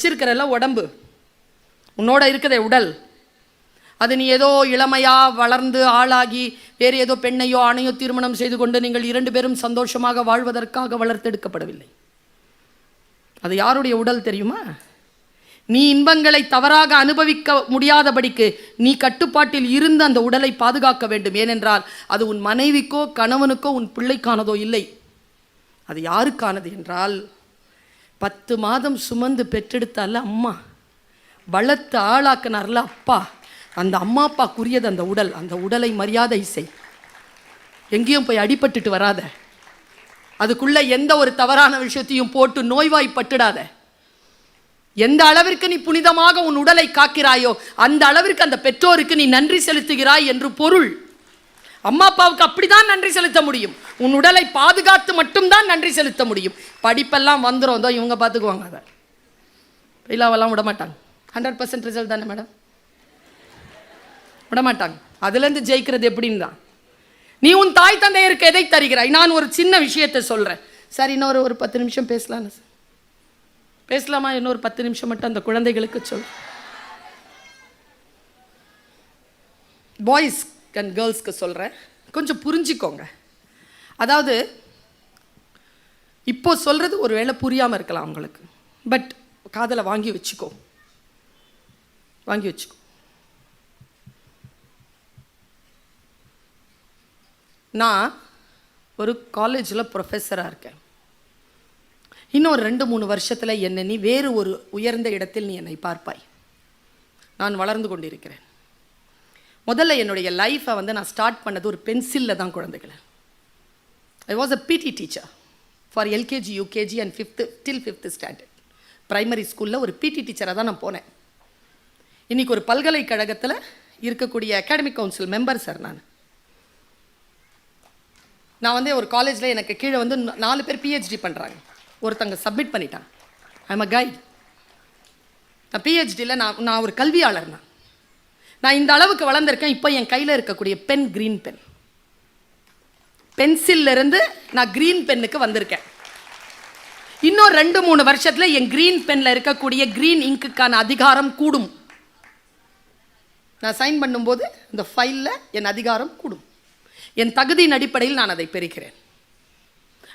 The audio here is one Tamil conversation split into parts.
வச்சிருக்கிறல்ல உடம்பு, உன்னோட இருக்கிறதே உடல், அது நீ ஏதோ இளமையா வளர்ந்து ஆளாகி வேறு ஏதோ பெண்ணையோ ஆணையோ திருமணம் செய்து கொண்டு நீங்கள் 2 பேரும் சந்தோஷமாக வாழ்வதற்காக வளர்த்தெடுக்கப்படவில்லை. அது யாருடைய உடல் தெரியுமா? நீ இன்பங்களை தவறாக அனுபவிக்க முடியாதபடிக்கு நீ கட்டுப்பாட்டில் இருந்து அந்த உடலை பாதுகாக்க வேண்டும். ஏனென்றால் அது உன் மனைவிக்கோ கணவனுக்கோ உன் பிள்ளைக்கானதோ இல்லை. அது யாருக்கானது என்றால் 10 மாதம் சுமந்து பெற்றெடுத்தால அம்மா, வளர்த்து ஆளாக்கினார்ல அப்பா, அந்த அம்மா அப்பாக்குரியது அந்த உடல். அந்த உடலை மரியாதை செய். எங்கேயும் போய் அடிபட்டுட்டு வராத. அதுக்குள்ள எந்த ஒரு தவறான விஷயத்தையும் போட்டு நோய்வாய்ப்பட்டுடாத. எந்த அளவிற்கு நீ புனிதமாக உன் உடலை காக்கிறாயோ அந்த அளவிற்கு அந்த பெற்றோருக்கு நீ நன்றி செலுத்துகிறாய் என்று பொருள். அம்மா அப்பாவுக்கு அப்படிதான் நன்றி செலுத்த முடியும். உன் உடலை பாதுகாத்து மட்டும்தான் நன்றி செலுத்த முடியும். படிப்பெல்லாம் வந்துடும், அதோ இவங்க பார்த்துக்குவாங்க. அதை இல்லாவெல்லாம் விட மாட்டாங்க. 100% ரிசல்ட் தானே மேடம், விட மாட்டாங்க. அதுலேருந்து ஜெயிக்கிறது எப்படின்னு தான். நீ உன் தாய் தந்தையருக்கு எதை தருகிறாய்? நான் ஒரு சின்ன விஷயத்தை சொல்கிறேன். சார் இன்னொரு 10 நிமிஷம் பேசலான்னு சார், பேசலாமா? இன்னொரு 10 நிமிஷம் மட்டும் அந்த குழந்தைகளுக்கு சொல். பாய்ஸ் அண்ட் கேர்ள்ஸ்க்கு சொல்கிறேன், கொஞ்சம் புரிஞ்சிக்கோங்க. அதாவது இப்போ சொல்கிறது ஒரு வேளை புரியாமல் இருக்கலாம் உங்களுக்கு, பட் காதலை வாங்கி வச்சுக்கோ. நான் ஒரு காலேஜில் ப்ரொஃபஸராக இருக்கேன். இன்னும் 2-3 வருஷத்தில் என்னை நீ வேறு ஒரு உயர்ந்த இடத்தில் நீ என்னை பார்ப்பாய். நான் வளர்ந்து கொண்டிருக்கிறேன். முதல்ல என்னுடைய லைஃப்பை நான் ஸ்டார்ட் பண்ணது ஒரு பென்சிலில் தான் குழந்தைகளை. ஐ வாஸ் அ பிடி teacher for LKG UKG and 5th standard primary ஸ்கூலில் ஒரு பிடி டீச்சராக தான் நான் போனேன். இன்றைக்கி ஒரு பல்கலைக்கழகத்தில் இருக்கக்கூடிய அகாடமிக் கவுன்சில் மெம்பர் சார். நான் ஒரு காலேஜில் எனக்கு கீழே 4 பேர் பிஹெச்டி பண்ணுறாங்க. ஒருத்தங்க சப்மிட் பண்ணிட்டாங்க. I am a guide. நான் பிஹெச்டியில் நான் ஒரு கல்வியாளர். நான் இந்த அளவுக்கு வளர்ந்துருக்கேன். இப்போ என் கையில் இருக்கக்கூடிய பென் க்ரீன் பென். பென்சிலிருந்து நான் க்ரீன் பென்னுக்கு வந்திருக்கேன். இன்னும் 2-3 வருஷத்தில் என் க்ரீன் பென்னில் இருக்கக்கூடிய க்ரீன் இங்குக்கான அதிகாரம் கூடும். நான் சைன் பண்ணும்போது இந்த ஃபைலில் என் அதிகாரம் கூடும். என் தகுதியின் அடிப்படையில் நான் அதை பெறுகிறேன்.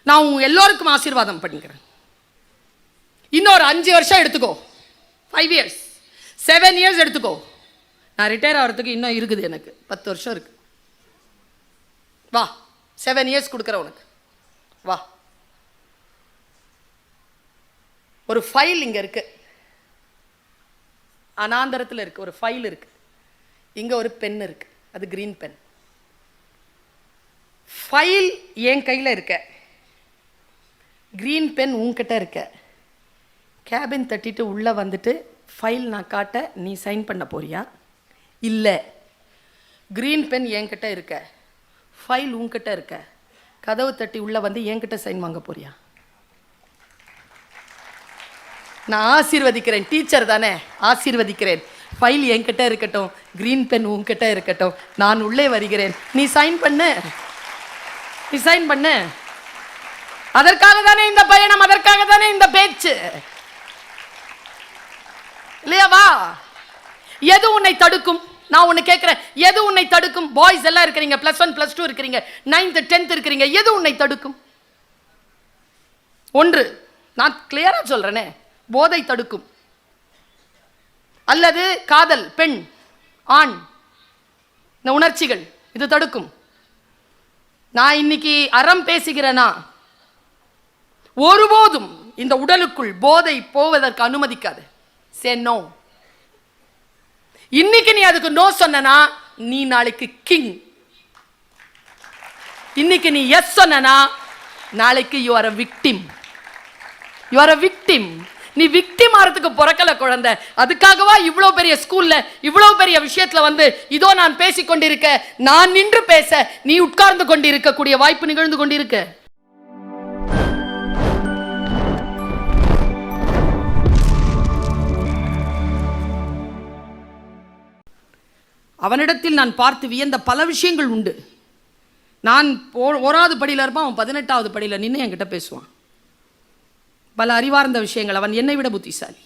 நான் உங்க எல்லோருக்கும் ஆசீர்வாதம் பண்ணிக்கிறேன். இன்னொரு 5 வருஷம் எடுத்துக்கோ, 5 years 7 years எடுத்துக்கோ. நான் ரிட்டையர் ஆகிறதுக்கு இன்னும் இருக்குது, எனக்கு 10 வருஷம் இருக்கு. வா, 7 years கொடுக்குறேன் உனக்கு. வா. ஒரு ஃபைல் இங்கே இருக்கு, அனாந்தரத்தில் இருக்கு. ஒரு ஃபைல் இருக்கு. இங்கே ஒரு பென் இருக்கு, அது கிரீன் பென். ஃபைல் என் கையில் இருக்க, க்ரீன் பென் உன்கிட்ட இருக்க. கேபின் தட்டிட்டு உள்ளே வந்துட்டு ஃபைல் நான் காட்ட நீ சைன் பண்ண போறியா? இல்லை. க்ரீன் பென் என்கிட்ட இருக்க, ஃபைல் உன்கிட்ட இருக்க. கதவு தட்டி உள்ளே வந்து என்கிட்ட சைன் வாங்க போறியா? நான் ஆசீர்வதிக்கிறேன், டீச்சர் தானே, ஆசீர்வதிக்கிறேன். ஃபைல் என்கிட்ட இருக்கட்டும், க்ரீன் பென் உன்கிட்ட இருக்கட்டும். நான் உள்ளே வருகிறேன், நீ சைன் பண்ணு, நீ சைன் பண்ணு. அதற்காக தானே இந்த பயணம், அதற்காக தானே இந்த பேச்சு, இல்லையா? வா. எது உன்னை தடுக்கும்? நான் உன்னை கேட்கிறேன், எது உன்னை தடுக்கும்? பாய்ஸ் எல்லாம் இருக்கிறீங்க, +1 +2 இருக்கிறீங்க, 9th 10th இருக்கிறீங்க. எது உன்னை தடுக்கும்? ஒன்று, நான் கிளியரா சொல்றேனே, போதை தடுக்கும், அல்லது காதல், பெண் ஆண், இந்த உணர்ச்சிகள், இது தடுக்கும். நான் இன்னைக்கு அறம் பேசுகிறேனா, ஒருபோதும் இந்த உடலுக்குள் போதை போவதற்கு அனுமதிக்காது. Say no. இன்னைக்கு நீ அதுக்கு நோ சொன்னா நீ நாளைக்கு கிங். இன்னைக்கு நீ எஸ் சொன்னா நாளைக்கு you are a victim. You are a victim. நீ விக்டிம் ஆறதுக்கு பிறக்கல குழந்தை. அதுக்காகவா இவ்வளவு பெரிய ஸ்கூல்ல இவ்வளவு பெரிய விஷயத்துல இதோ நான் பேசிக் கொண்டிருக்க, நான் நின்று பேச நீ உட்கார்ந்து கொண்டிருக்கக்கூடிய வாய்ப்பு நிகழ்ந்து கொண்டிருக்க. அவனிடத்தில் நான் பார்த்து வியந்த பல விஷயங்கள் உண்டு. நான் 1வது படியில் இருப்பான், அவன் 18வது படியில் நின்று என்கிட்ட பேசுவான். பல அறிவார்ந்த விஷயங்கள். அவன் என்னை விட புத்திசாலி.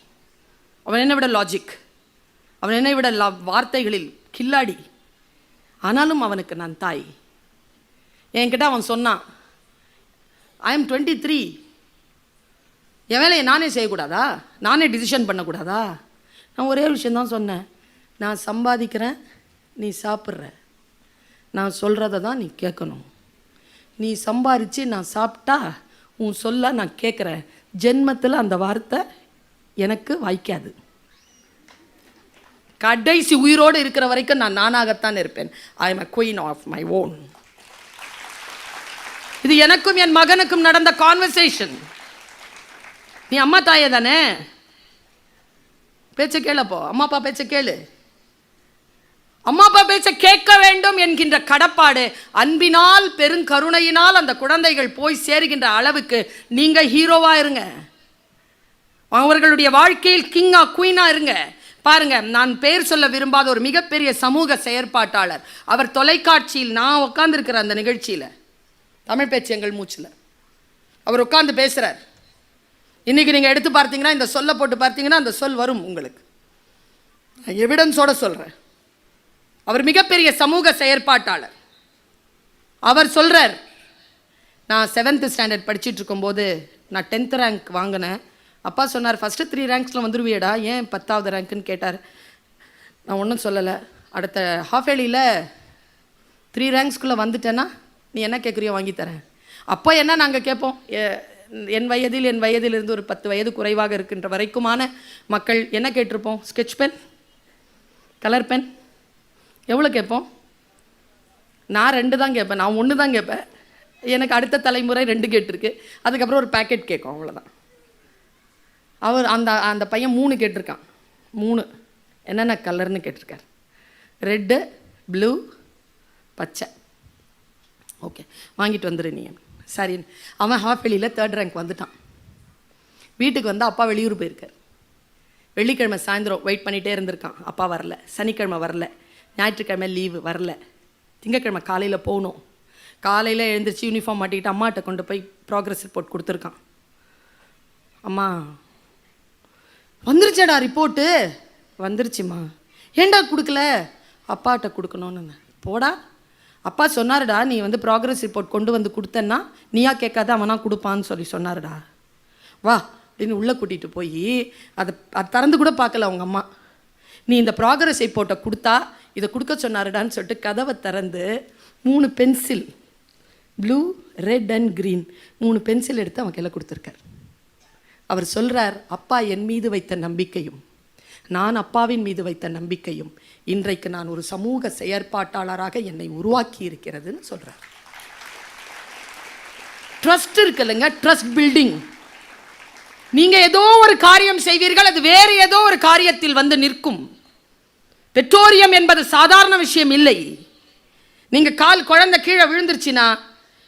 அவன் என்னை விட லாஜிக், அவன் என்னை விட வார்த்தைகளில் கில்லாடி. ஆனாலும் அவனுக்கு நான் தாய். என்கிட்ட அவன் சொன்னான், ஐ எம் 23, என் வேலையை நானே செய்யக்கூடாதா, நானே டிசிஷன் பண்ணக்கூடாதா? நான் ஒரே விஷயந்தான் சொன்னேன், நான் சம்பாதிக்கிறேன், நீ சாப்பிட்ற, நான் சொல்கிறத தான் நீ கேட்கணும். நீ சம்பாதிச்சு நான் சாப்பிட்டா உன் சொல்ல நான் கேட்குறேன். ஜென்மத்தில் அந்த வார்த்தை எனக்கு வாய்க்காது. கடைசி உயிரோடு இருக்கிற வரைக்கும் நான் நானாகத்தான் இருப்பேன். I am a queen of my own. இது எனக்கும் என் மகனுக்கும் நடந்த கான்வர்சேஷன். நீ அம்மா தாயே தானே, பேச்ச கேளப்போ, அம்மா அப்பா பேச்ச கேளு. அம்மா அப்பா பேச்ச கேட்க வேண்டும் என்கின்ற கடப்பாடு, அன்பினால் பெருங்கருணையினால் அந்த குழந்தைகள் போய் சேருகின்ற அளவுக்கு நீங்க ஹீரோவா இருங்க. அவர்களுடைய வாழ்க்கையில் கிங்கா குயினா இருங்க. பாருங்க, நான் பெயர் சொல்ல விரும்பாத ஒரு மிகப்பெரிய சமூக செயற்பாட்டாளர். அவர் தொலைக்காட்சியில், நான் உட்கார்ந்துருக்கிற அந்த நிகழ்ச்சியில், தமிழ் பேச்சு எங்கள் மூச்சில், அவர் உட்கார்ந்து பேசுகிறார். இன்றைக்கி நீங்கள் எடுத்து பார்த்தீங்கன்னா, இந்த சொல்ல போட்டு பார்த்தீங்கன்னா அந்த சொல் வரும் உங்களுக்கு. எவிடன்ஸோட சொல்கிறேன். அவர் மிகப்பெரிய சமூக செயற்பாட்டாளர். அவர் சொல்கிறார், நான் 7th ஸ்டாண்டர்ட் படிச்சுட்டு இருக்கும்போது நான் 10th ரேங்க் வாங்கினேன். அப்பா சொன்னார், ஃபஸ்ட்டு 3 ரேங்க்ஸில் வந்துடுவியடா, ஏன் 10வது ரேங்க்குன்னு கேட்டார். நான் ஒன்றும் சொல்லலை. அடுத்த ஹாஃப் ஏலியில் 3 ரேங்க்ஸ்குள்ளே வந்துட்டேன்னா நீ என்ன கேட்குறியோ வாங்கித்தரேன். அப்போ என்ன நாங்கள் கேட்போம், என் வயதிலிருந்து ஒரு 10 வயது குறைவாக இருக்கின்ற வரைக்குமான மக்கள் என்ன கேட்டிருப்போம்? Sketch pen, colour pen. எவ்வளோ கேட்போம்? நான் 2 தான் கேட்பேன், நான் 1 தான் கேட்பேன். எனக்கு அடுத்த தலைமுறை 2 கேட்டிருக்கு. அதுக்கப்புறம் ஒரு பேக்கெட் கேட்கும், அவ்வளோதான். அவர் அந்த பையன் 3 கேட்டிருக்கான். 3 என்னென்ன கலர்னு கேட்டிருக்கார்? ரெட்டு, ப்ளூ, பச்சை. ஓகே, வாங்கிட்டு வந்துடு நீ. சரி, அவன் ஹாஃப் வெளியில் 3rd ரேங்க் வந்துட்டான். வீட்டுக்கு வந்து அப்பா வெளியூர் போயிருக்கார். வெள்ளிக்கிழமை சாயந்தரம் வெயிட் பண்ணிகிட்டே இருந்திருக்கான், அப்பா வரல. சனிக்கிழமை வரல, ஞாயிற்றுக்கிழமை லீவு வரல. திங்கக்கிழமை காலையில் போகணும். காலையில் எழுந்திரிச்சு யூனிஃபார்ம் மாட்டிக்கிட்டு அம்மாட்ட கொண்டு போய் ப்ராக்ரஸ் ரிப்போர்ட் கொடுத்துருக்கான். அம்மா, வந்துருச்சேடா ரிப்போர்ட்டு? வந்துருச்சுமா. ஏண்டா கொடுக்கல? அப்பாட்ட கொடுக்கணுன்னு. போடா, அப்பா சொன்னாருடா, நீ வந்து ப்ராக்ரஸ் ரிப்போர்ட் கொண்டு வந்து கொடுத்தன்னா நீயா கேட்காத அவனா கொடுப்பான்னு சொன்னாருடா. வா அப்படின்னு உள்ளே கூட்டிகிட்டு போய் அதை திறந்து கூட பார்க்கல அவங்க அம்மா. நீ இந்த ப்ராக்ரஸ் ரிப்போர்ட்டை கொடுத்தா இதை கொடுக்க சொன்னாருடான்னு சொல்லிட்டு கதவை திறந்து 3 pencil, blue, red and green 3 pencil எடுத்து அவன் கையில் கொடுத்துருக்கார். அவர் சொல்கிறார், அப்பா என் மீது வைத்த நம்பிக்கையும் நான் அப்பாவின் மீது வைத்த நம்பிக்கையும் இன்றைக்கு நான் ஒரு சமூக செயற்பாட்டாளராக என்னை உருவாக்கி இருக்கிறதுன்னு சொல்கிறார். ட்ரஸ்ட் இருக்குல்லங்க, ட்ரஸ்ட் பில்டிங். நீங்கள் ஏதோ ஒரு காரியம் செய்வீர்கள், அது வேறு ஏதோ ஒரு காரியத்தில் வந்து நிற்கும். பெற்றோரியம் என்பது சாதாரண விஷயம் இல்லை. நீங்கள் குழந்தை கீழே விழுந்துருச்சுன்னா,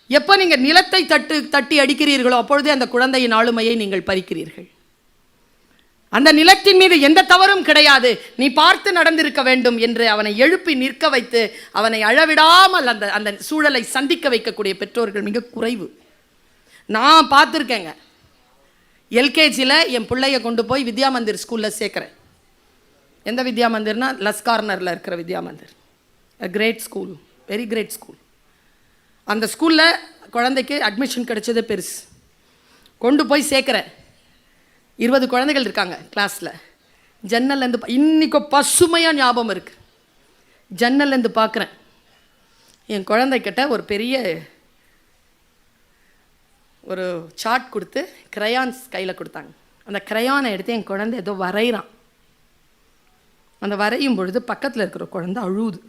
எப்போ நீங்கள் நிலத்தை தட்டி அடிக்கிறீர்களோ அப்பொழுதே அந்த குழந்தையின் ஆளுமையை நீங்கள் பறிக்கிறீர்கள். அந்த நிலத்தின் மீது எந்த தவறும் கிடையாது, நீ பார்த்து நடந்திருக்க வேண்டும் என்று அவனை எழுப்பி நிற்க வைத்து அவனை அழவிடாமல் அந்த சூழலை சந்திக்க வைக்கக்கூடிய பெற்றோர்கள் மிக குறைவு. நான் பார்த்துருக்கேங்க. எல்கேஜியில் என் பிள்ளைய கொண்டு போய் வித்யா மந்திர் ஸ்கூலில் சேர்க்குறேன். எந்த வித்யா மந்திர்னா, லஸ் கார்னரில் இருக்கிற Vidya Mandir. Great school, very great school. அந்த ஸ்கூலில் குழந்தைக்கு அட்மிஷன் கிடைச்சதே பெருசு. கொண்டு போய் சேர்க்குறேன். 20 குழந்தைகள் இருக்காங்க கிளாஸில். ஜன்னல்லேருந்து இன்றைக்கோ பசுமையாக ஞாபகம் இருக்குது. ஜன்னல்லேருந்து பார்க்குறேன், என் குழந்தைக்கிட்ட ஒரு பெரிய ஒரு சார்ட் கொடுத்து க்ரையான்ஸ் கையில் கொடுத்தாங்க. அந்த க்ரையானை எடுத்து என் குழந்தை ஏதோ வரைகிறான். அந்த வரையும் பொழுது பக்கத்தில் இருக்கிற குழந்தை அழுவுது.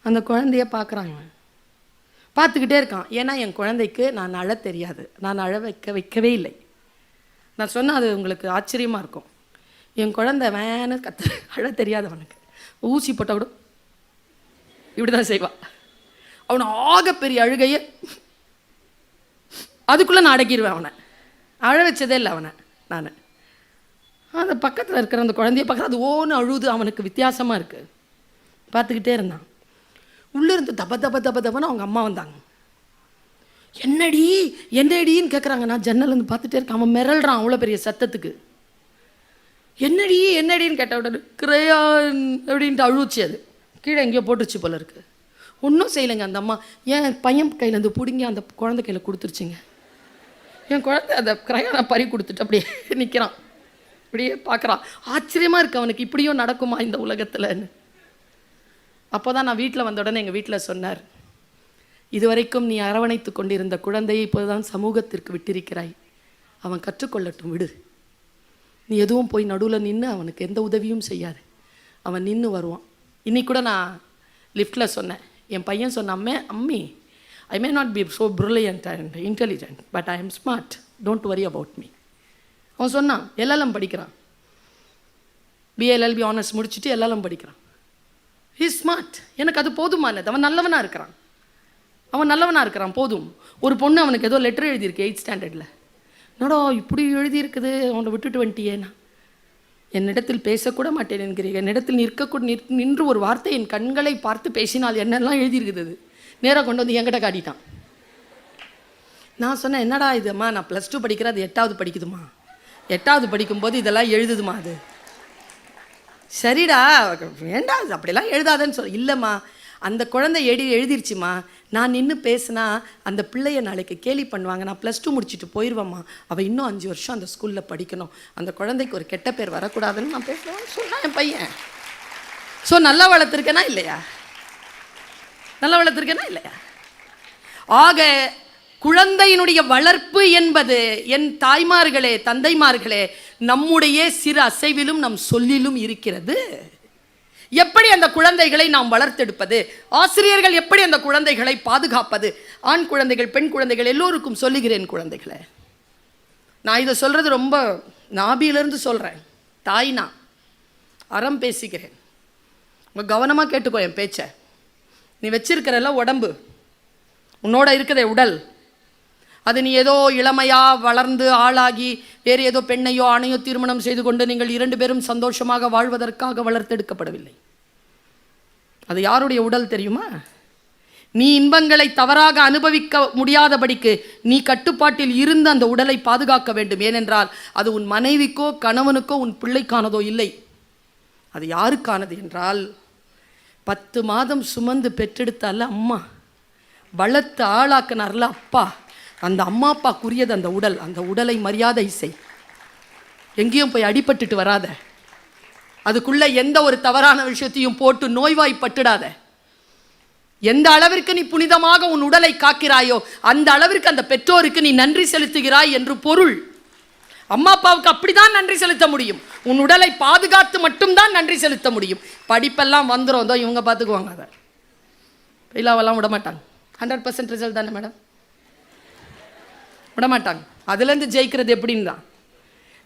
அந்த குழந்தைய பார்க்குறாங்க, பார்த்துக்கிட்டே இருக்கான். ஏன்னா என் குழந்தைக்கு நான் அழ தெரியாது, நான் அழ வைக்கவே இல்லை. நான் சொன்னால் அது உங்களுக்கு ஆச்சரியமாக இருக்கும். என் குழந்தை வேணு அழ தெரியாதவனுக்கு ஊசி போட்டால் கூட இப்படி தான் செய்வான். அவனை ஆகப்பெரிய அழுகையை அதுக்குள்ளே நான் அடக்கிடுவேன். அவனை அழ வச்சதே இல்லை அவனை நான். அந்த பக்கத்தில் இருக்கிற அந்த குழந்தைய பக்கத்தில் அது ஓன்னு அழுது அவனுக்கு வித்தியாசமாக இருக்குது. பார்த்துக்கிட்டே இருந்தான். உள்ளேருந்து தப தப தப தபன்னு அவங்க அம்மா வந்தாங்க. என்னடின்னு கேட்குறாங்க. நான் ஜன்னல் வந்து பார்த்துட்டே இருக்கேன். அவன் மிரள்றான் அவ்வளோ பெரிய சத்தத்துக்கு. என்னடி என்னடின்னு கேட்ட உடனே கிரையான் அப்படின்ட்டு அழுச்சு. அது கீழே எங்கேயோ போட்டுருச்சு போல இருக்கு. ஒன்றும் செய்யலைங்க. அந்த அம்மா என் பையன் கையில் அந்த பிடுங்கி அந்த குழந்தை கையில் கொடுத்துருச்சுங்க. என் குழந்தை அந்த கிரையானை பறி கொடுத்துட்டு அப்படியே நிற்கிறான், அப்படியே பார்க்குறான். ஆச்சரியமாக இருக்கு அவனுக்கு, இப்படியும் நடக்குமா இந்த உலகத்தில்னு. அப்போ தான் நான் வீட்டில் வந்த உடனே எங்கள் வீட்டில் சொன்னார், இதுவரைக்கும் நீ அரவணைத்து கொண்டிருந்த குழந்தையை இப்போதான் சமூகத்திற்கு விட்டிருக்கிறாய், அவன் கற்றுக்கொள்ளட்டும், விடு. நீ எதுவும் போய் நடுவில் நின்று அவனுக்கு எந்த உதவியும் செய்யாது, அவன் நின்று வருவான். இன்னைக்கு கூட நான் லிஃப்டில் சொன்னேன், என் பையன் சொன்ன, அம்மி I may not be so brilliant and intelligent but I am smart, don't worry about me. அவன் சொன்னான், எல்எல்எம் படிக்கிறான், பிஏஎல்எல்பி ஆனர்ஸ் முடிச்சுட்டு எல்எல்எம் படிக்கிறான். He smart. எனக்கு அது போதுமானது. அவன் நல்லவனாக இருக்கிறான், போதும். ஒரு பொண்ணு அவனுக்கு ஏதோ லெட்டர் எழுதியிருக்கு 8th ஸ்டாண்டர்டில். என்னடா இப்படி எழுதியிருக்குது, அவனை விட்டுட்டு வந்துட்டியேனா. என்னிடத்தில் பேசக்கூட மாட்டேன் என்கிறீங்க, என்னிடத்தில் நின்று ஒரு வார்த்தை என் கண்களை பார்த்து பேசினால் என்னெல்லாம் எழுதியிருக்குது. நேராக கொண்டு வந்து என்கிட்ட காட்டிட்டான். நான் சொன்னேன், என்னடா இதும்மா, நான் +2 படிக்கிறேன், அது 8வது படிக்குதுமா, 8வது படிக்கும்போது இதெல்லாம் எழுதுதுமா. அது சரிடா, வேண்டா அது அப்படிலாம் எழுதாதன்னு சொல்ல. இல்லைம்மா, அந்த குழந்தை எழுதிருச்சுமா, நான் நின்று பேசினா அந்த பிள்ளைய நாளைக்கு கேலி பண்ணுவாங்க, நான் +2 முடிச்சுட்டு போயிடுவேம்மா, அவள் இன்னும் 5 வருஷம் அந்த ஸ்கூலில் படிக்கணும், அந்த குழந்தைக்கு ஒரு கெட்ட பேர் வரக்கூடாதுன்னு நான் பேசுவேன்னு சொன்னான் என் பையன். ஸோ நல்லா வளர்த்துருக்கேனா இல்லையா? ஆக குழந்தையினுடைய வளர்ப்பு என்பது என் தாய்மார்களே, தந்தைமார்களே, நம்முடைய சிறு அசைவிலும் நம் சொல்லிலும் இருக்கிறது. எப்படி அந்த குழந்தைகளை நாம் வளர்த்தெடுப்பது, ஆசிரியர்கள் எப்படி அந்த குழந்தைகளை பாதுகாப்பது, ஆண் குழந்தைகள் பெண் குழந்தைகள் எல்லோருக்கும் சொல்லுகிறேன். குழந்தைகளை நான் இதை சொல்கிறது ரொம்ப நாபியிலிருந்து சொல்கிறேன், தாய்னா அறம் பேசிக்கிறேன். கவனமாக கேட்டுக்கோ என் பேச்சை. நீ வச்சிருக்கிறல்ல உடம்பு, உன்னோட இருக்குதே உடல், அது நீ ஏதோ இளமையாக வளர்ந்து ஆளாகி வேறு ஏதோ பெண்ணையோ ஆணையோ திருமணம் செய்து கொண்டு நீங்கள் 2 பேரும் சந்தோஷமாக வாழ்வதற்காக வளர்த்தெடுக்கப்படவில்லை. அது யாருடைய உடல் தெரியுமா? நீ இன்பங்களை தவறாக அனுபவிக்க முடியாதபடிக்கு நீ கட்டுப்பாட்டில் இருந்து அந்த உடலை பாதுகாக்க வேண்டும். ஏனென்றால் அது உன் மனைவிக்கோ கணவனுக்கோ உன் பிள்ளைக்கானதோ இல்லை. அது யாருக்கானது என்றால் 10 மாதம் சுமந்து பெற்றெடுத்தால அம்மா, வளர்த்து ஆளாக்குனார்ல அப்பா, அந்த அம்மா அப்பாக்குரியது அந்த உடல். அந்த உடலை மரியாதை செய். எங்கேயும் போய் அடிபட்டுட்டு வராத, அதுக்குள்ள எந்த ஒரு தவறான விஷயத்தையும் போட்டு நோய்வாய்ப்பட்டுடாத. எந்த அளவிற்கு நீ புனிதமாக உன் உடலை காக்கிறாயோ அந்த அளவிற்கு அந்த பெற்றோருக்கு நீ நன்றி செலுத்துகிறாய் என்று பொருள். அம்மா அப்பாவுக்கு அப்படிதான் நன்றி செலுத்த முடியும். உன் உடலை பாதுகாத்து மட்டும்தான் நன்றி செலுத்த முடியும். படிப்பெல்லாம் வந்துடும், அதோ இவங்க பார்த்துக்குவாங்க, அதை இல்லாவெல்லாம் விடமாட்டாங்க. 100% ரிசல்ட் தானே மேடம், விடமாட்டாங்க. அதுலேருந்து ஜெயிக்கிறது எப்படின்னு தான்.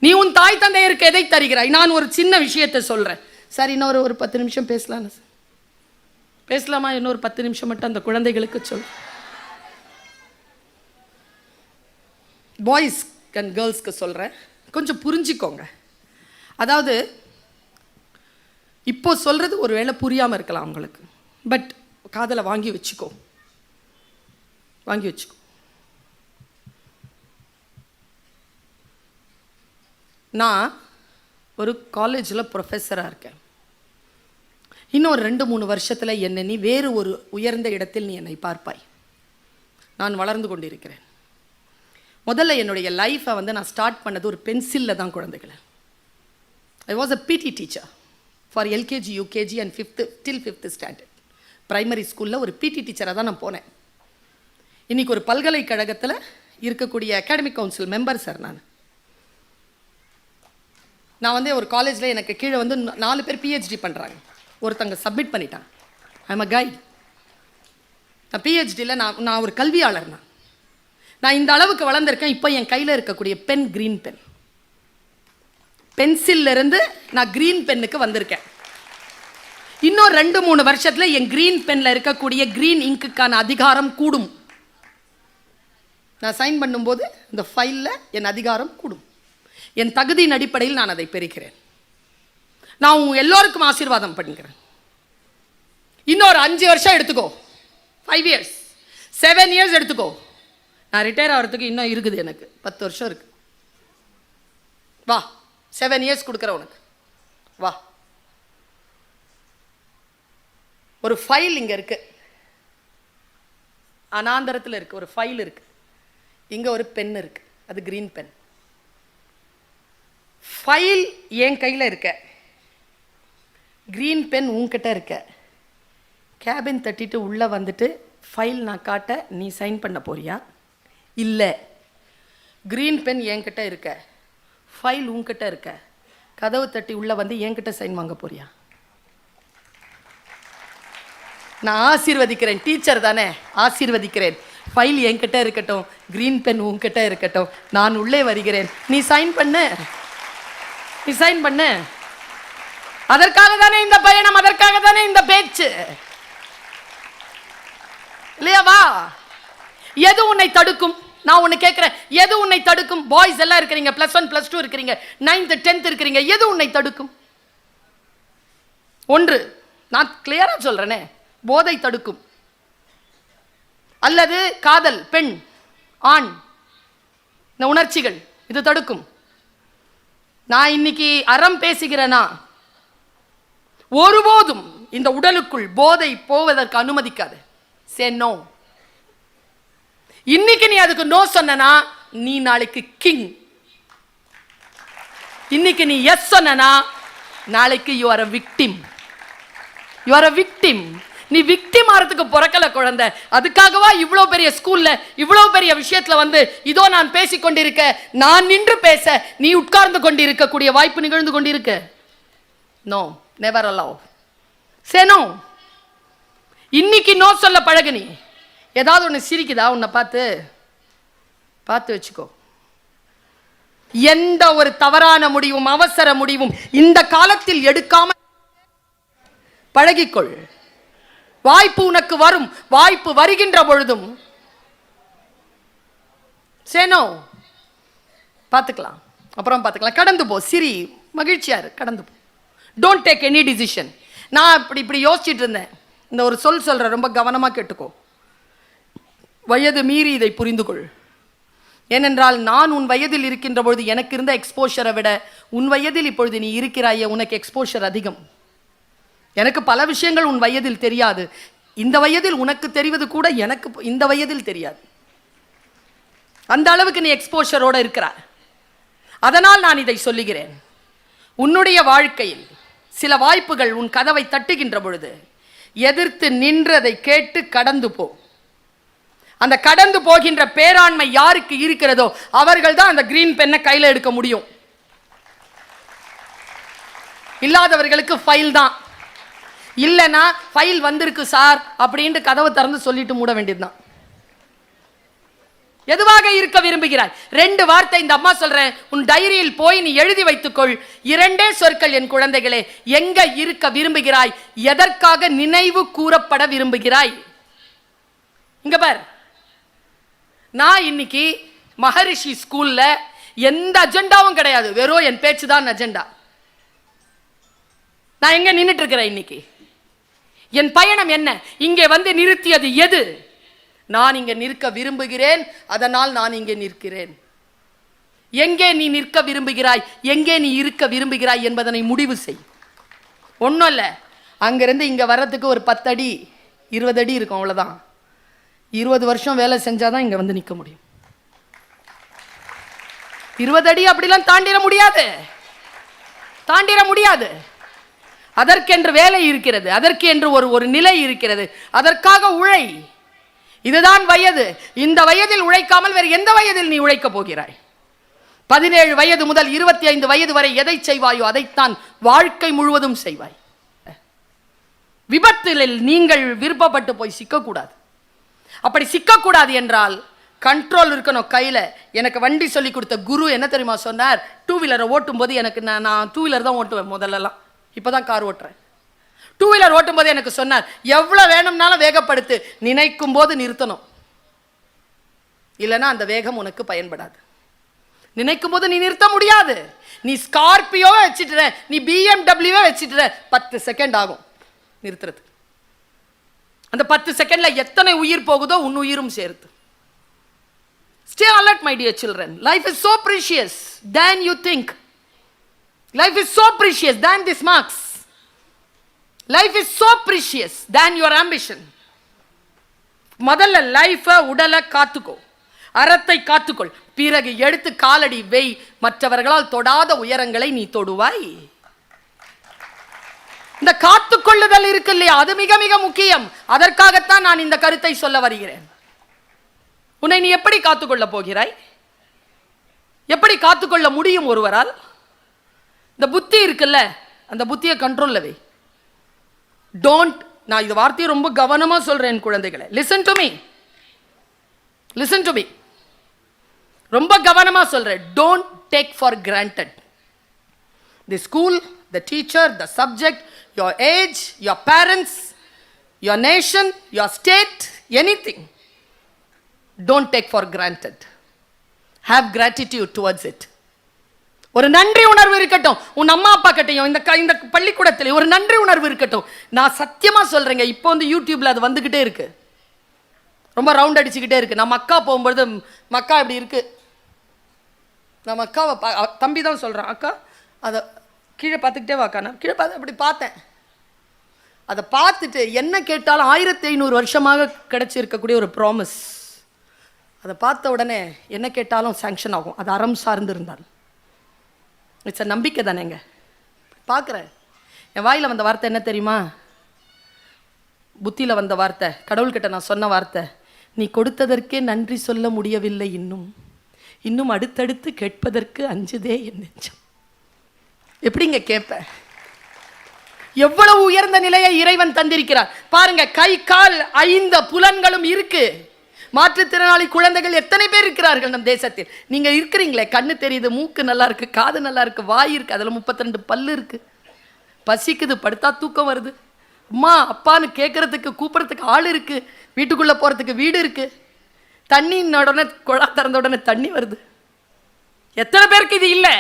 நீ உன் தாய் தந்தையருக்கு எதை தருகிறாய்? நான் ஒரு சின்ன விஷயத்தை சொல்கிறேன். சார் இன்னொரு 10 நிமிஷம் பேசலாமா? இன்னொரு 10 நிமிஷம் மட்டும் அந்த குழந்தைகளுக்கு சொல். பாய்ஸ் அண்ட் கேர்ள்ஸ்க்கு சொல்கிறேன், கொஞ்சம் புரிஞ்சிக்கோங்க. அதாவது இப்போ சொல்கிறது ஒரு வேளை புரியாமல் இருக்கலாம் அவங்களுக்கு, பட் காதலை வாங்கி வச்சுக்கோ. நான் ஒரு காலேஜில் ப்ரொஃபஸராக இருக்கேன். இன்னும் 2-3 வருஷத்தில் என்னை நீ வேறு ஒரு உயர்ந்த இடத்தில் நீ என்னை பார்ப்பாய். நான் வளர்ந்து கொண்டிருக்கிறேன். முதல்ல என்னுடைய லைஃப்பை நான் ஸ்டார்ட் பண்ணது ஒரு பென்சிலில் தான். குழந்தைகளை ஐ வாஸ் அ பிடி teacher for LKG UKG and 5th till 5th standard primary ஸ்கூலில் ஒரு பிடி டீச்சராக தான் நான் போனேன். இன்றைக்கி ஒரு பல்கலைக்கழகத்தில் இருக்கக்கூடிய அகாடமிக் கவுன்சில் மெம்பர் சார். நான் ஒரு காலேஜில் எனக்கு கீழே 4 பேர் பிஹெச்டி பண்ணுறாங்க. ஒருத்தங்க சப்மிட் பண்ணிட்டாங்க. I am a guide. நான் பிஹெச்டியில் நான் ஒரு கல்வியாளர். நான் இந்த அளவுக்கு வளர்ந்துருக்கேன். இப்போ என் கையில் இருக்கக்கூடிய பென் க்ரீன் பென், பென்சிலிருந்து நான் க்ரீன் பென்னுக்கு வந்திருக்கேன். இன்னும் 2-3 வருஷத்தில் என் க்ரீன் பென்னில் இருக்கக்கூடிய க்ரீன் இங்குக்கான அதிகாரம் கூடும். நான் சைன் பண்ணும்போது இந்த ஃபைலில் என் அதிகாரம் கூடும். என் தகுதியின் அடிப்படையில் நான் அதை பெறுகிறேன். நான் உங்க எல்லோருக்கும் ஆசீர்வாதம் பண்ணிக்கிறேன். இன்னொரு 5 வருஷம் எடுத்துக்கோ, 5 years 7 years எடுத்துக்கோ. நான் ரிட்டையர் ஆகிறதுக்கு இன்னும் இருக்குது, எனக்கு 10 வருஷம் இருக்கு. வா 7 இயர்ஸ் கொடுக்குற உனக்கு. வா. ஒரு ஃபைல் இங்க இருக்கு, அனாந்தரத்தில் இருக்கு. ஒரு ஃபைல் இருக்கு, இங்க ஒரு பென் இருக்கு, அது கிரீன் பென். ஃபைல் என் கையில் இருக்க, கிரீன் பென் உன்கிட்ட இருக்க. கேபின் தட்டிட்டு உள்ளே வந்துட்டு ஃபைல் நான் காட்ட நீ சைன் பண்ண போறியா? இல்லை. கிரீன் பென் என்கிட்ட இருக்க, ஃபைல் உன்கிட்ட இருக்க. கதவு தட்டி உள்ளே வந்து என்கிட்ட சைன் வாங்க போறியா? நான் ஆசீர்வதிக்கிறேன், டீச்சர் தானே, ஆசீர்வதிக்கிறேன். ஃபைல் என்கிட்ட இருக்கட்டும், கிரீன் பென் உன்கிட்ட இருக்கட்டும், நான் உள்ளே வருகிறேன், நீ சைன் பண்ணு, நீ சைன் பண்ணு. அதற்காக தானே இந்த பயணம், அதற்காக தானே இந்த பேச்சு, இல்லையாவா? எது உன்னை தடுக்கும்? நான் உன்னை கேட்கிறேன், எது உன்னை தடுக்கும்? பாய்ஸ் எல்லாம் இருக்கிறீங்க, +1 +2 இருக்கிறீங்க, 9th 10th இருக்கிறீங்க, எது உன்னை தடுக்கும்? ஒன்று, நான் கிளியரா சொல்றேனே, போதை தடுக்கும், அல்லது காதல், பெண் ஆண், இந்த உணர்ச்சிகள், இது தடுக்கும். நான் இன்னைக்கு அறம் பேசுகிறேனா, ஒருபோதும் இந்த உடலுக்குள் போதை போவதற்கு அனுமதிக்காது. Say no. இன்னைக்கு நீ அதுக்கு நோ சொன்னா நீ நாளைக்கு கிங். இன்னைக்கு நீ எஸ் சொன்னா நாளைக்கு you are a victim. You are a victim. நீ விக்டிம் ஆறதுக்கு பிறக்கல குழந்தை. அதுக்காகவா இவ்வளோ பெரிய ஸ்கூல்ல இவ்வளோ பெரிய விஷயத்துல வந்து இதோ நான் பேசிக் கொண்டிருக்க, நான் நின்று பேச நீ உட்கார்ந்து கொண்டிருக்கக்கூடிய வாய்ப்பு நிகழ்ந்து கொண்டிருக்க? No, never allow. Say no. இன்னைக்கு நோ சொல்ல பழகு. நீ ஏதாவது ஒன்று சிரிக்குதா உன்னை பார்த்து? பார்த்து வச்சுக்கோ. எந்த ஒரு தவறான முடிவும் அவசர முடிவும் இந்த காலத்தில் எடுக்காம பழகிக்கொள். வாய்ப்பு உனக்கு வரும், வாய்ப்பு வருகின்ற பொழுதும் சேனோ பார்த்துக்கலாம், அப்புறம் பார்த்துக்கலாம், கடந்து போ, சிரி, மகிழ்ச்சியாரு, கடந்து போ. Don't take any decision. நான் இப்படி யோசிச்சுட்டு இருந்தேன். இந்த ஒரு சொல்ற, ரொம்ப கவனமாக கேட்டுக்கோ. வயது மீறி இதை புரிந்து கொள். ஏனென்றால் நான் உன் வயதில் இருக்கின்ற பொழுது எனக்கு இருந்த எக்ஸ்போஷரை விட உன் வயதில் இப்பொழுது நீ இருக்கிறாயே, உனக்கு எக்ஸ்போஷர் அதிகம். எனக்கு பல விஷயங்கள் உன் வயதில் தெரியாது. இந்த வயதில் உனக்கு தெரிவது கூட எனக்கு இந்த வயதில் தெரியாது. அந்த அளவுக்கு நீ எக்ஸ்போஷரோட இருக்கிறாய். அதனால் நான் இதை சொல்லுகிறேன். உன்னுடைய வாழ்க்கையில் சில வாய்ப்புகள் உன் கதவை தட்டுகின்ற பொழுது எதிர்த்து நின்றதை கேட்டு கடந்து போ. அந்த கடந்து போகின்ற பேராண்மை யாருக்கு இருக்கிறதோ அவர்கள் தான் அந்த கிரீன் பென்னை கையில் எடுக்க முடியும். இல்லாதவர்களுக்கு ஃபைல் தான். இல்லைன்னா ஃபைல் வந்திருக்கு சார் அப்படின்ட்டு கதவை திறந்து சொல்லிட்டு மூட வேண்டியதுதான். எதுவாக இருக்க விரும்புகிறாய்? 2 வார்த்தை இந்த அம்மா சொல்றேன், உன் டைரியில் போய் நீ எழுதி வைத்துக்கொள். 2 சொற்கள் என் குழந்தைகளே. எங்க இருக்க விரும்புகிறாய்? எதற்காக நினைவு கூறப்பட விரும்புகிறாய்? இங்க பார், நான் இன்னைக்கு மகரிஷி ஸ்கூல்ல எந்த அஜெண்டாவும் கிடையாது, வெறும் என் பேச்சு தான் அஜெண்டா. நான் எங்க நின்றுட்டு இருக்கிறேன் இன்னைக்கு? என் பயணம் என்ன? இங்கே வந்து நிறுத்தியது எது? நான் இங்கே நிற்க விரும்புகிறேன், அதனால் நான் இங்கே நிற்கிறேன். எங்கே நீ நிற்க விரும்புகிறாய், எங்கே நீ இருக்க விரும்புகிறாய் என்பதனை முடிவு செய். ஒன்றும் இல்லை, அங்கிருந்து இங்கே வர்றதுக்கு ஒரு 10 அடி 20 அடி இருக்கும், அவ்வளோதான். 20 வருஷம் வேலை செஞ்சாதான் இங்கே வந்து நிற்க முடியும். 20 அடி அப்படிலாம் தாண்டிட முடியாது, தாண்டிட முடியாது. அதற்கென்று வேலை இருக்கிறது, அதற்கு என்று ஒரு நிலை இருக்கிறது, அதற்காக உழை. இதுதான் வயது. இந்த வயதில் உழைக்காமல் வேறு எந்த வயதில் நீ உழைக்க போகிறாய்? 17 வயது முதல் 25 வயது வரை எதை செய்வாயோ அதைத்தான் வாழ்க்கை முழுவதும் செய்வாய். விபத்தில் நீங்கள் விருப்பப்பட்டு போய் சிக்கக்கூடாது. அப்படி சிக்கக்கூடாது என்றால் கண்ட்ரோல் இருக்கணும் கையில். எனக்கு வண்டி சொல்லி கொடுத்த குரு என்ன தெரியுமா சொன்னார்? 2 வீலரை ஓட்டும் போது எனக்கு நான் 2 வீலர் தான் ஓட்டுவேன் முதல்லலாம், இப்போதான் கார் ஓட்டுறேன். 2 வீலர் ஓட்டும் போது எனக்கு சொன்னார், எவ்வளோ வேணும்னாலும் வேகப்படுத்து, நினைக்கும் போது நிறுத்தணும், இல்லைன்னா அந்த வேகம் உனக்கு பயன்படாது. நினைக்கும் போது நீ நிறுத்த முடியாது. நீ ஸ்கார்பியோவை வச்சுட்டு, நீ BMW வச்சுட்டு 10 செகண்ட் ஆகும் நிறுத்துறது. அந்த 10 செகண்ட்ல எத்தனை உயிர் போகுதோ உன் உயிரும் சேர்த்து. Stay alert, my dear children. Life is so precious than you think. Life is so precious than these marks. Life is so precious than your ambition. முதல்ல லைஃபை உடலை காத்துக்கோ, அறத்தை காத்துக்கொள், பிறகு எடுத்து காலடி வெய். மற்றவர்களால் தொடாத உயரங்களை நீ தொடுவாய். இந்த காத்துக்கொள்ளுதல் இருக்கு இல்லையா, அது மிக மிக முக்கியம். அதற்காகத்தான் நான் இந்த கருத்தை சொல்ல வருகிறேன். உன்னை நீ எப்படி காத்துக்கொள்ள போகிறாய்? எப்படி காத்துக்கொள்ள முடியும் ஒருவரால்? இந்த புத்தி இருக்குல்ல, அந்த புத்தியை கண்ட்ரோல்ல வை. டோன்ட், நான் இந்த வார்த்தையை ரொம்ப கவனமா சொல்றேன் குழந்தைகளை. Listen to me, listen to me, ரொம்ப கவனமா சொல்றேன். Don't take for granted the school, the teacher, the subject, your age, your parents, your nation, your state, anything. Don't take for granted. Have gratitude towards it. ஒரு நன்றி உணர்வு இருக்கட்டும். உன் அம்மா அப்பா கிட்டையும் இந்த பள்ளிக்கூடத்தில் ஒரு நன்றி உணர்வு இருக்கட்டும். நான் சத்தியமா சொல்றேங்க, இப்போ வந்து யூடியூப்ல அது வந்துகிட்டே இருக்கு, ரொம்ப ரவுண்ட் அடிச்சுக்கிட்டே இருக்கு. நம்ம அக்கா போகும்பொழுது மக்கா இப்படி இருக்கு, நம்ம அக்காவை தம்பி தான் சொல்றான், அக்கா அதை கீழே பார்த்துக்கிட்டே வாக்கா. நான் கீழே பார்த்து அப்படி பார்த்தேன். அதை பார்த்துட்டு என்ன கேட்டாலும் 1500 வருஷமாக கிடைச்சிருக்கக்கூடிய ஒரு ப்ராமிஸ். அதை பார்த்த உடனே என்ன கேட்டாலும் சாங்ஷன் ஆகும், அது அறம் சார்ந்து இருந்தால். இட்ஸ் நம்பிக்கை தானேங்க. பார்க்குறேன், என் வாயில் வந்த வார்த்தை என்ன தெரியுமா? புத்தியில் வந்த வார்த்தை, கடவுள்கிட்ட நான் சொன்ன வார்த்தை, நீ கொடுத்ததற்கே நன்றி சொல்ல முடியவில்லை, இன்னும் அடுத்தடுத்து கேட்பதற்கு அஞ்சுதே என் நெஞ்சம். எப்படிங்க கேட்ப? எவ்வளவு உயர்ந்த நிலையை இறைவன் தந்திருக்கிறார் பாருங்க. கை கால் 5 புலன்களும் இருக்கு. மாற்றுத்திறனாளி குழந்தைகள் எத்தனை பேர் இருக்கிறார்கள் நம் தேசத்தில்? நீங்க இருக்கிறீங்களே, கண்ணு தெரியுது, மூக்கு நல்லா இருக்கு, காது நல்லா இருக்கு, வாய் இருக்கு, அதுல 32 பல்லு இருக்கு. பசிக்குது, படுத்தா தூக்கம் வருது, அம்மா அப்பான்னு கேட்கறதுக்கு கூப்பிடறதுக்கு ஆள் இருக்கு, வீட்டுக்குள்ள போறதுக்கு வீடு இருக்கு, தண்ணி உடனே குழா திறந்த உடனே தண்ணி வருது. எத்தனை பேருக்கு இது இல்லை?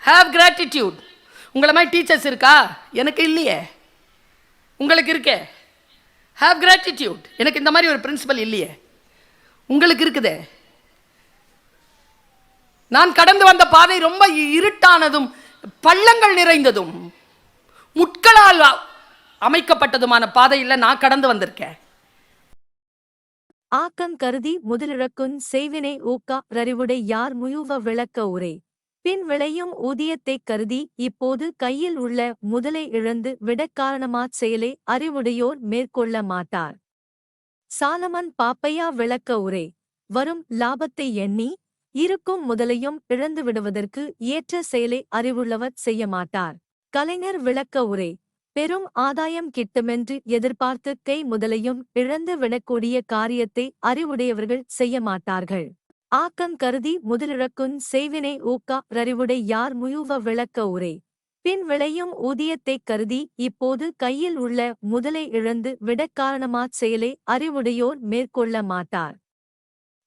Have gratitude. உங்களை மாதிரி டீச்சர்ஸ் இருக்கா? எனக்கு இல்லையே, உங்களுக்கு இருக்கே. Have gratitude. எனக்கு இந்த மாதிரி ஒரு பிரின்சிபல் இல்லையே, உங்களுக்கு இருக்குதே. நான் கடந்து வந்த பாதை ரொம்ப இருட்டானதும் பள்ளங்கள் நிறைந்ததும் முட்களால் அமைக்கப்பட்டதுமான பாதையில் நான் கடந்து வந்திருக்கேன். ஆக்கம் கருதி முதலிழக்குன் செய்வினை ஊக்கா ரறிவுடை யார் முயுவ விளக்க உரை பின் விளையும் ஊதியத்தைக் கருதி இப்போது கையில் உள்ள முதலை இழந்து விடக்காரணமாச் செயலை அறிவுடையோர் மேற்கொள்ள மாட்டார். சாலமன் பாப்பையா விளக்க உரை வரும் லாபத்தை எண்ணி இருக்கும் முதலையும் இழந்து விடுவதற்கு ஏற்ற செயலை அறிவுள்ளவர் செய்ய மாட்டார். கலைஞர் விளக்க உரை பெரும் ஆதாயம் கிட்டுமென்று எதிர்பார்த்து கை முதலையும் இழந்து விடக்கூடிய காரியத்தை அறிவுடையவர்கள் செய்ய மாட்டார்கள். ஆக்கம் கருதி முதலிழக்குன் செய்வினை ஊக்கா ரறிவுடை யார் முயுவ விளக்க உரை பின் விளையும் ஊதியத்தைக் கருதி இப்போது கையில் உள்ள முதலை இழந்து விடக்காரணமாச் செயலை அறிவுடையோர் மேற்கொள்ள மாட்டார்.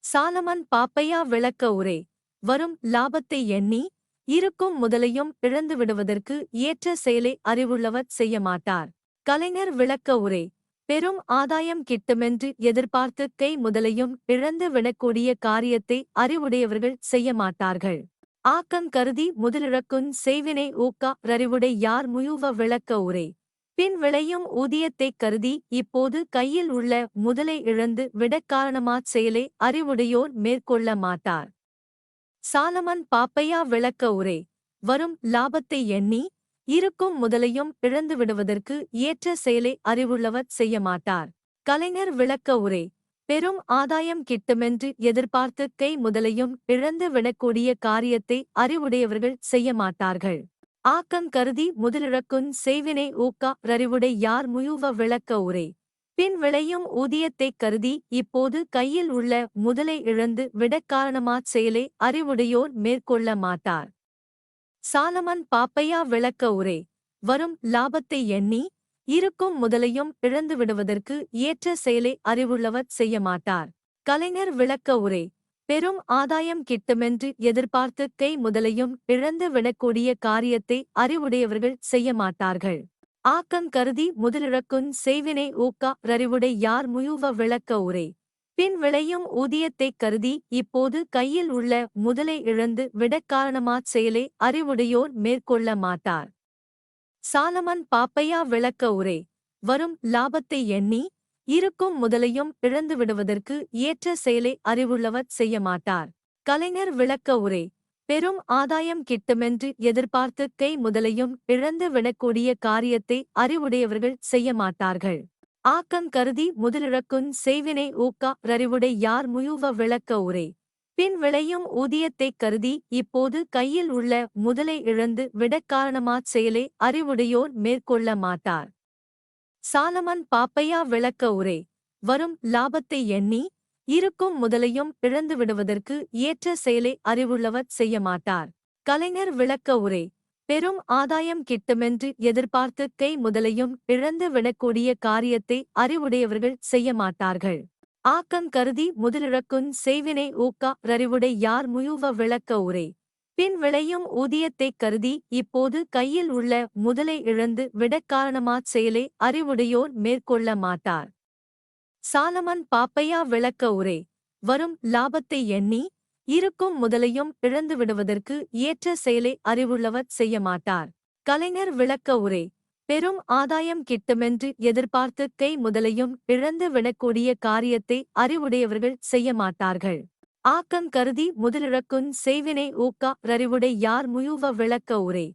சாலமன் பாப்பையா விளக்க உரை வரும் லாபத்தை எண்ணி இருக்கும் முதலையும் இழந்து விடுவதற்கு ஏற்ற செயலை அறிவுள்ளவர் செய்ய மாட்டார். கலைஞர் விளக்க உரை பெரும் ஆதாயம் கிட்டுமென்று எதிர்பார்த்து கை முதலையும் இழந்து விடக்கூடிய காரியத்தை அறிவுடையவர்கள் செய்ய மாட்டார்கள். ஆக்கம் கருதி முதலிழக்குன் செய்வினை ஊக்கா ரறிவுடை யார் முயுவ விளக்க உரை பின் விளையும் ஊதியத்தைக் கருதி இப்போது கையில் உள்ள முதலை இழந்து விடக்காரணமாச் செயலை அறிவுடையோர் மேற்கொள்ள மாட்டார். சாலமன் பாப்பையா விளக்க உரை வரும் லாபத்தை எண்ணி இருக்கும் முதலையும் இழந்து விடுவதற்கு ஏற்ற செயலை அறிவுள்ளவர் செய்ய மாட்டார். கலைஞர் விளக்க உரை பெரும் ஆதாயம் கிட்டுமென்று எதிர்பார்த்து கை முதலையும் இழந்து விடக்கூடிய காரியத்தை அறிவுடையவர்கள் செய்ய மாட்டார்கள். ஆக்கம் கருதி முதலிழக்குன் செய்வினை ஊக்கா ரறிவுடை யார் முயுவ விளக்க உரை பின் விளையும் ஊதியத்தைக் கருதி இப்போது கையில் உள்ள முதலை இழந்து விடக்காரணமாச் செயலை அறிவுடையோர் மேற்கொள்ள மாட்டார். சாலமன் பாப்பையா விளக்க உரை வரும் லாபத்தை எண்ணி இருக்கும் முதலையும் இழந்து விடுவதற்கு ஏற்ற செயலை அறிவுள்ளவர் செய்ய மாட்டார். கலைஞர் விளக்க உரை பெரும் ஆதாயம் கிட்டுமென்று எதிர்பார்த்து கை முதலையும் இழந்து விடக்கூடிய காரியத்தை அறிவுடையவர்கள் செய்ய மாட்டார்கள். ஆக்கம் கருதி முதலிழக்குன் செய்வினை ஊக்கா ரறிவுடை யார் முயுவ விளக்க உரை பின் விளையும் ஊதியத்தைக் கருதி இப்போது கையில் உள்ள முதலை இழந்து விடக் காரணமாச் செயலை அறிவுடையோர் மேற்கொள்ள மாட்டார். சாலமன் பாப்பையா விளக்க உரை. வரும் லாபத்தை எண்ணி இருக்கும் முதலையும் இழந்து விடுவதற்கு ஏற்ற செயலை அறிவுள்ளவர் செய்ய மாட்டார். கலைஞர் விளக்க உரை. பெரும் ஆதாயம் கிட்டுமென்று எதிர்பார்த்து கை முதலையும் இழந்து விடக்கூடிய காரியத்தை அறிவுடையவர்கள் செய்ய மாட்டார்கள். ஆக்கம் கருதி முதலிழக்குஞ் செய்வினை ஊக்கா ரறிவுடை யார் முயுவ விளக்க உரை. பின் விளையும் ஊதியத்தைக் கருதி இப்போது கையில் உள்ள முதலை இழந்து விடக் காரணமாச் செயலை அறிவுடையோர் மேற்கொள்ள மாட்டார். சாலமன் பாப்பையா விளக்க உரை. வரும் லாபத்தை எண்ணி இருக்கும் முதலையும் இழந்து விடுவதற்கு ஏற்ற செயலை அறிவுள்ளவர் செய்ய மாட்டார். கலைஞர் விளக்க உரை. பெரும் ஆதாயம் கிட்டுமென்று எதிர்பார்த்து கை முதலையும் இழந்து விடக்கூடிய காரியத்தை அறிவுடையவர்கள் செய்ய மாட்டார்கள். ஆக்கம் கருதி முதலிழக்குஞ் செய்வினை ஊக்கா ரறிவுடை யார் முயுவ விளக்க உரை. பின் விளையும் ஊதியத்தைக் கருதி இப்போது கையில் உள்ள முதலை இழந்து விடக் காரணமாச் செயலை அறிவுடையோர் மேற்கொள்ள மாட்டார். சாலமன் பாப்பையா விளக்க உரை. வரும் லாபத்தை எண்ணி இருக்கும் முதலையும் இழந்து விடுவதற்கு ஏற்ற செயலை அறிவுள்ளவர் செய்ய மாட்டார். கலைஞர் விளக்க உரை. பெரும் ஆதாயம் கிட்டுமென்று எதிர்பார்த்து கை முதலையும் இழந்து விடக்கூடிய காரியத்தை அறிவுடையவர்கள் செய்ய மாட்டார்கள். ஆக்கம் கருதி முதலிழக்குஞ் செய்வினை ஊக்கா ரறிவுடை யார் முயுவ விளக்க உரை.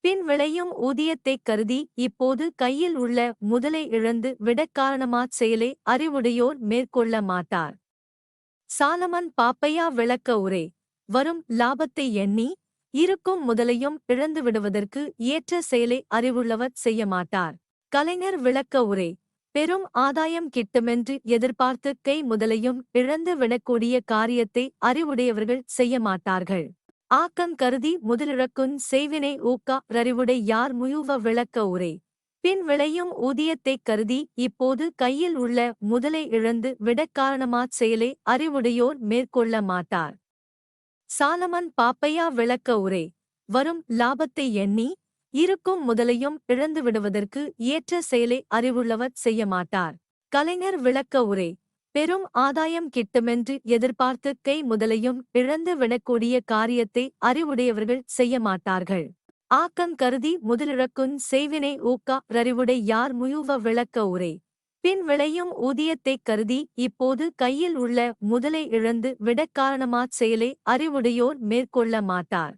பின் விளையும் ஊதியத்தைக் கருதி இப்போது கையில் உள்ள முதலை இழந்து விடக் காரணமாச் செயலை அறிவுடையோர் மேற்கொள்ள மாட்டார். சாலமன் பாப்பையா விளக்க உரை. வரும் லாபத்தை எண்ணி இருக்கும் முதலையும் இழந்து விடுவதற்கு ஏற்ற செயலை அறிவுள்ளவர் செய்ய மாட்டார். கலைஞர் விளக்க உரை. பெரும் ஆதாயம் கிட்டுமென்று எதிர்பார்த்து கை முதலையும் இழந்து விடக்கூடிய காரியத்தை அறிவுடையவர்கள் செய்ய மாட்டார்கள். ஆக்கம் கருதி முதலிழக்குஞ் செய்வினை ஊக்கா ரறிவுடை யார் முயுவ விளக்க உரை. பின் விளையும் ஊதியத்தைக் கருதி இப்போது கையில் உள்ள முதலை இழந்து விடக் காரணமாச் செயலை அறிவுடையோர் மேற்கொள்ள மாட்டார். சாலமன் பாப்பையா விளக்க உரை. வரும் லாபத்தை எண்ணி இருக்கும் முதலையும் இழந்து விடுவதற்கு ஏற்ற செயலை அறிவுள்ளவர் செய்ய மாட்டார். கலைஞர் விளக்க உரை. பெரும் ஆதாயம் கிட்டுமென்று எதிர்பார்த்து கை முதலையும் இழந்து விடக்கூடிய காரியத்தை அறிவுடையவர்கள் செய்ய மாட்டார்கள். ஆக்கம் கருதி முதலிழக்குஞ் செய்வினை ஊக்கா ரறிவுடை யார் முயுவ விளக்க உரை. பின் விளையும் ஊதியத்தைக் கருதி இப்போது கையில் உள்ள முதலை இழந்து விடக் காரணமாச் செயலை அறிவுடையோர் மேற்கொள்ள மாட்டார். சாலமன் பாப்பையா விளக்க உரை. வரும் லாபத்தை எண்ணி இருக்கும் முதலையும் இழந்து விடுவதற்கு ஏற்ற செயலை அறிவுள்ளவர் செய்ய மாட்டார். கலைஞர் விளக்க உரை. பெரும் ஆதாயம் கிட்டுமென்று எதிர்பார்த்து கை முதலையும் இழந்து விடக்கூடிய காரியத்தை அறிவுடையவர்கள் செய்ய மாட்டார்கள். ஆக்கம் கருதி முதலிழக்குஞ் செய்வினை ஊக்கா ரறிவுடை யார் முயுவ விளக்க உரை. பின் விளையும் ஊதியத்தைக் கருதி இப்போது கையில் உள்ள முதலை இழந்து விடக் காரணமாச் செயலை அறிவுடையோர் மேற்கொள்ள மாட்டார்.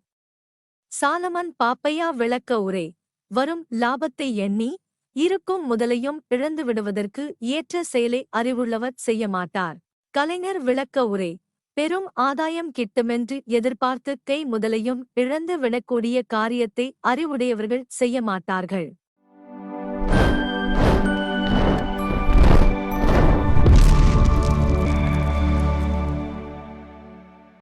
சாலமன் பாப்பையா விளக்க உரை. வரும் லாபத்தை எண்ணி இருக்கும் முதலையும் இழந்து விடுவதற்கு ஏற்ற செயலை அறிவுள்ளவர் செய்ய மாட்டார். கலைஞர் விளக்க உரை. பெரும் ஆதாயம் கிட்டுமென்று எதிர்பார்த்து கை முதலையும் இழந்து விடக்கூடிய காரியத்தை அறிவுடையவர்கள் செய்ய மாட்டார்கள்.